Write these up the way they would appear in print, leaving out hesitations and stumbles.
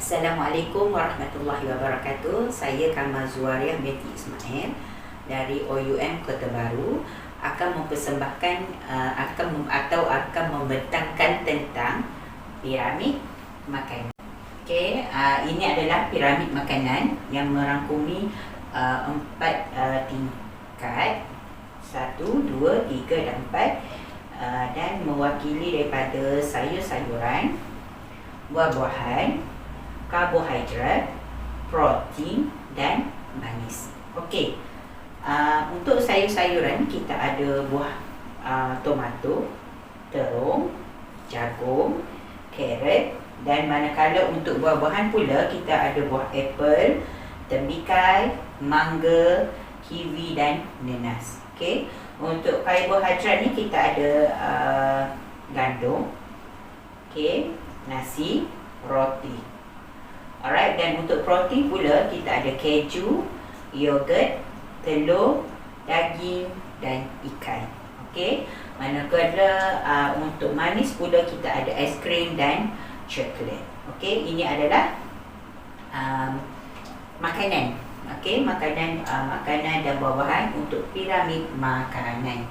Assalamualaikum warahmatullahi wabarakatuh. Saya Kamal Zuwariah binti Ismail dari OUM Kota Baru akan mempersembahkan akan membentangkan tentang piramid makanan. Okey, ini adalah piramid makanan yang merangkumi 4 tingkat, 1, 2, 3 dan 4, dan mewakili daripada sayur-sayuran, buah-buahan, karbohidrat, protein dan manis. Okey, untuk sayur-sayuran kita ada buah tomato, terung, jagung, carrot, dan manakala untuk buah-buahan pula kita ada buah apple, tembikai, mangga, kiwi dan nanas. Okey, untuk karbohidrat ni kita ada gandum, okey, nasi, roti. Alright, dan untuk protein pula kita ada keju, yogurt, telur, daging dan ikan. Okey, manakala untuk manis pula kita ada aiskrim dan coklat. Okey, ini adalah makanan. Okey, makanan dan buah-buahan untuk piramid makanan.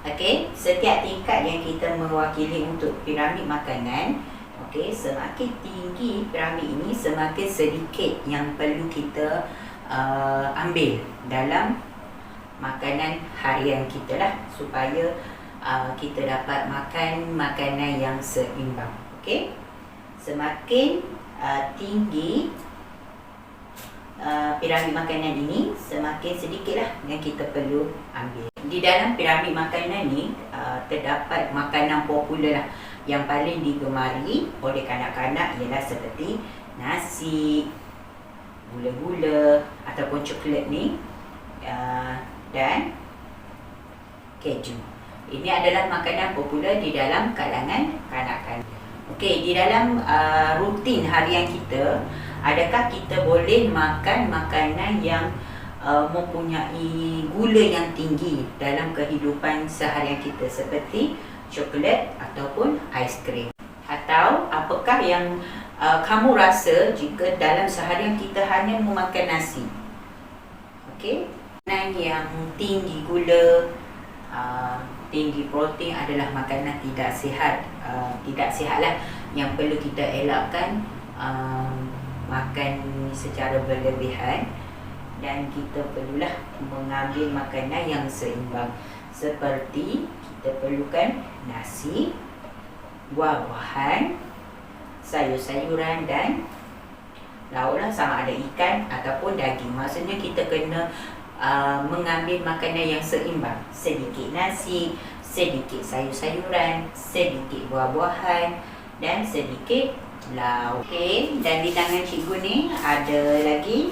Okey, setiap tingkat yang kita mewakili untuk piramid makanan, okey, semakin tinggi piramid ini, semakin sedikit yang perlu kita ambil dalam makanan harian kita lah, supaya kita dapat makan makanan yang seimbang. Okey, semakin tinggi piramid makanan ini, semakin sedikitlah yang kita perlu ambil. Di dalam piramid makanan ni terdapat makanan popular lah yang paling digemari oleh kanak-kanak ialah seperti nasi, gula-gula ataupun coklat ni, dan keju. Ini adalah makanan popular di dalam kalangan kanak-kanak. Okey, di dalam rutin harian kita, adakah kita boleh makan makanan yang mempunyai gula yang tinggi dalam kehidupan seharian kita, seperti coklat ataupun aiskrim? Atau apakah yang kamu rasa jika dalam seharian kita hanya memakan nasi? Okey, makanan yang tinggi gula, tinggi protein adalah makanan tidak sihat. Tidak sihatlah, yang perlu kita elakkan makan secara berlebihan, dan kita perlulah mengambil makanan yang seimbang, seperti kita perlukan nasi, buah-buahan, sayur-sayuran dan lauklah, sama ada ikan ataupun daging. Maksudnya kita kena mengambil makanan yang seimbang, sedikit nasi, sedikit sayur-sayuran, sedikit buah-buahan dan sedikit lauk. Okey, dan di tangan cikgu ni ada lagi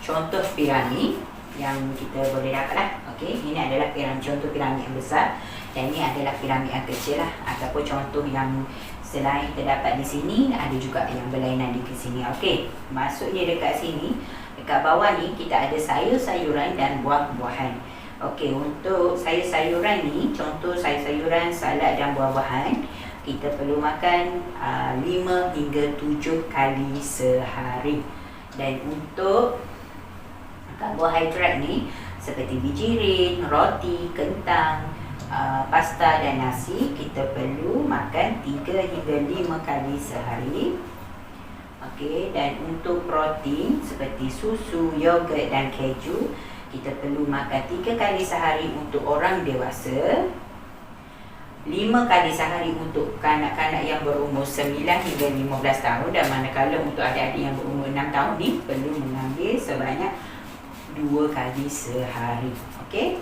contoh piramid yang kita boleh dapat lah. Okey, ini adalah contoh piramid yang besar, dan ini adalah piramid yang kecil lah, ataupun contoh yang selain terdapat di sini, ada juga yang berlainan di sini. Okey, maksudnya dekat sini, dekat bawah ni kita ada sayur-sayuran dan buah-buahan. Okey, untuk sayur-sayuran ni, contoh sayur-sayuran, salad dan buah-buahan, kita perlu makan 5 hingga 7 kali sehari. Dan untuk karbohidrat ni, seperti bijirin, roti, kentang, pasta dan nasi, kita perlu makan 3 hingga 5 kali sehari. Okey, dan untuk protein seperti susu, yogurt dan keju, kita perlu makan 3 kali sehari untuk orang dewasa, 5 kali sehari untuk kanak-kanak yang berumur 9 hingga 15 tahun, dan manakala untuk adik-adik yang berumur 6 tahun ni perlu mengambil sebanyak 2 kali sehari. Okey,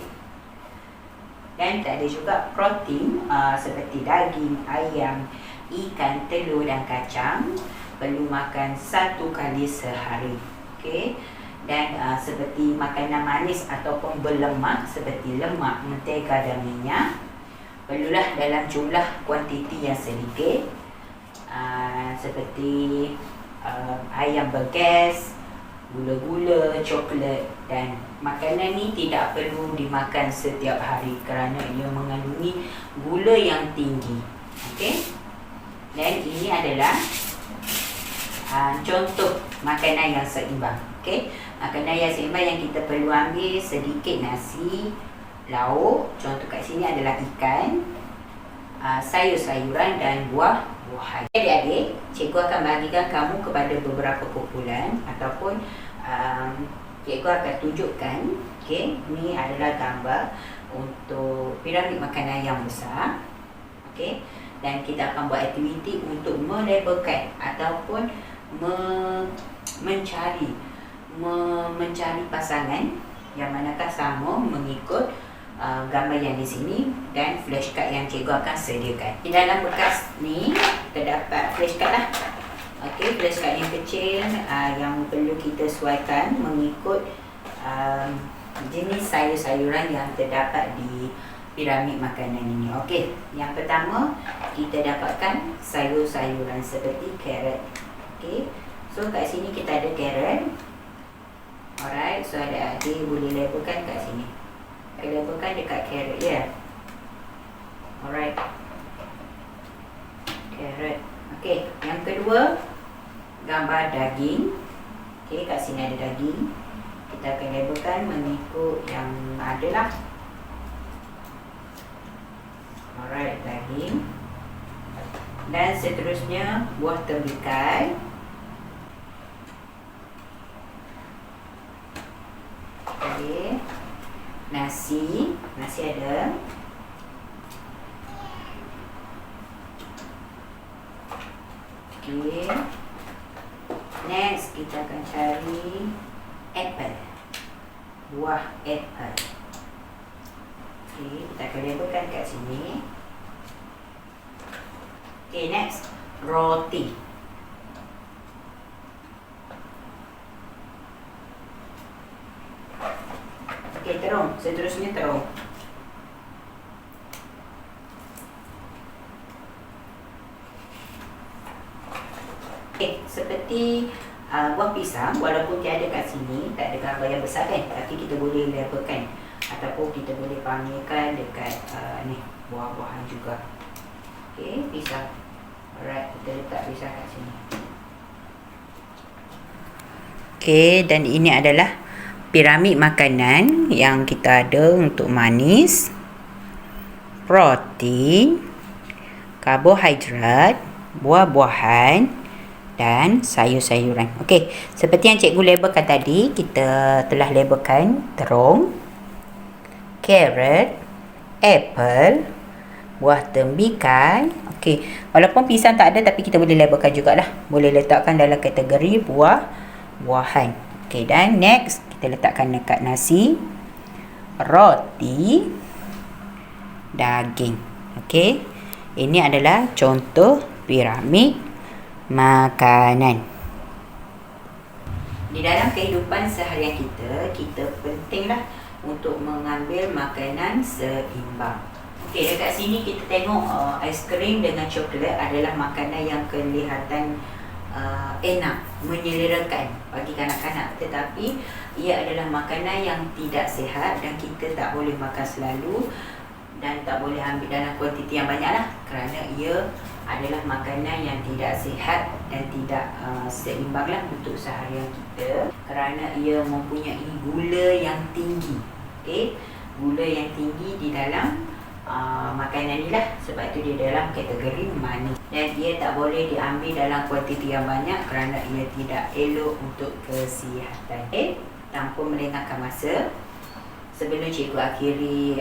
dan ada juga protein seperti daging, ayam, ikan, telur dan kacang, perlu makan 1 kali sehari. Okey, dan seperti makanan manis ataupun berlemak seperti lemak, mentega dan minyak, perlulah dalam jumlah kuantiti yang sedikit, seperti ayam bergas, gula-gula, coklat, dan makanan ni tidak perlu dimakan setiap hari kerana ia mengandungi gula yang tinggi. Okey, dan ini adalah contoh makanan yang seimbang. Okey, makanan yang seimbang yang kita perlu ambil sedikit nasi, lauk, contoh kat sini adalah ikan, sayur-sayuran dan buah-buahan. Adik-adik, cikgu akan bagikan kamu kepada beberapa kumpulan ataupun cikgu akan tunjukkan. Okey, ini adalah gambar untuk piramid makanan yang besar. Okey, dan kita akan buat aktiviti untuk melabelkan ataupun mencari pasangan yang manakah sama mengikut gambar yang di sini dan flashcard yang cikgu akan sediakan. Di dalam bekas ni terdapat flashcard lah. Okey, flashcard yang kecil yang perlu kita sesuaikan mengikut jenis sayur-sayuran yang terdapat di piramid makanan ini. Okey, yang pertama kita dapatkan sayur-sayuran seperti carrot. Okey, so kat sini kita ada carrot. Alright, so adik-adik boleh labelkan kat sini. Labelkan dekat carrot ya. Alright, carrot. Okey, yang kedua gambar daging. Okey, kat sini ada daging. Kita akan labelkan mengikut yang ada lah. Alright, daging. Dan seterusnya buah tembikai. Okay. Nasi ada. Okay. Next kita akan cari apple. Buah apple. Okay, kita akan labelkan kat sini. Okay, next roti. Okay, terung. Seterusnya terung. Okay, seperti buah pisang, walaupun tiada kat sini, tak ada gambar yang besar kan, tapi kita boleh labelkan ataupun kita boleh panggilkan dekat ni buah-buahan juga. Okay, pisang. Alright, kita letak pisang kat sini. Okay, dan ini adalah piramid makanan yang kita ada untuk manis, protein, karbohidrat, buah-buahan dan sayur-sayuran. Okey, seperti yang cikgu labelkan tadi, kita telah labelkan terung, carrot, apple, buah tembikai. Okey, walaupun pisang tak ada tapi kita boleh labelkan jugalah. Boleh letakkan dalam kategori buah-buahan. Okey, dan next kita letakkan dekat nasi, roti, daging. Okey, ini adalah contoh piramid makanan. Di dalam kehidupan seharian kita pentinglah untuk mengambil makanan seimbang. Okey, dekat sini kita tengok aiskrim dengan coklat adalah makanan yang kelihatan enak, menyelerakan bagi kanak-kanak, tetapi ia adalah makanan yang tidak sihat dan kita tak boleh makan selalu dan tak boleh ambil dalam kuantiti yang banyak lah, kerana ia adalah makanan yang tidak sihat dan tidak seimbang lah untuk seharian kita, kerana ia mempunyai gula yang tinggi. Okey, gula yang tinggi di dalam makanan ni lah, sebab tu dia dalam kategori manis dan ia tak boleh diambil dalam kuantiti yang banyak kerana ia tidak elok untuk kesihatan. Okay, tanpa melengahkan masa, sebelum cikgu akhiri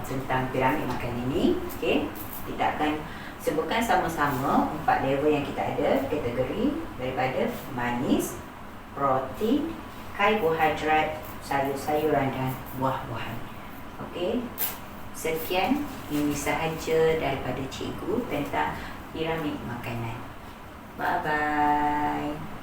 tentang piramid makanan ini, okay, kita akan sebutkan sama-sama 4 level yang kita ada, kategori daripada manis, protein, karbohidrat, sayur-sayuran dan buah-buahan. Okey, sekian, ini sahaja daripada cikgu tentang piramid makanan. Bye-bye.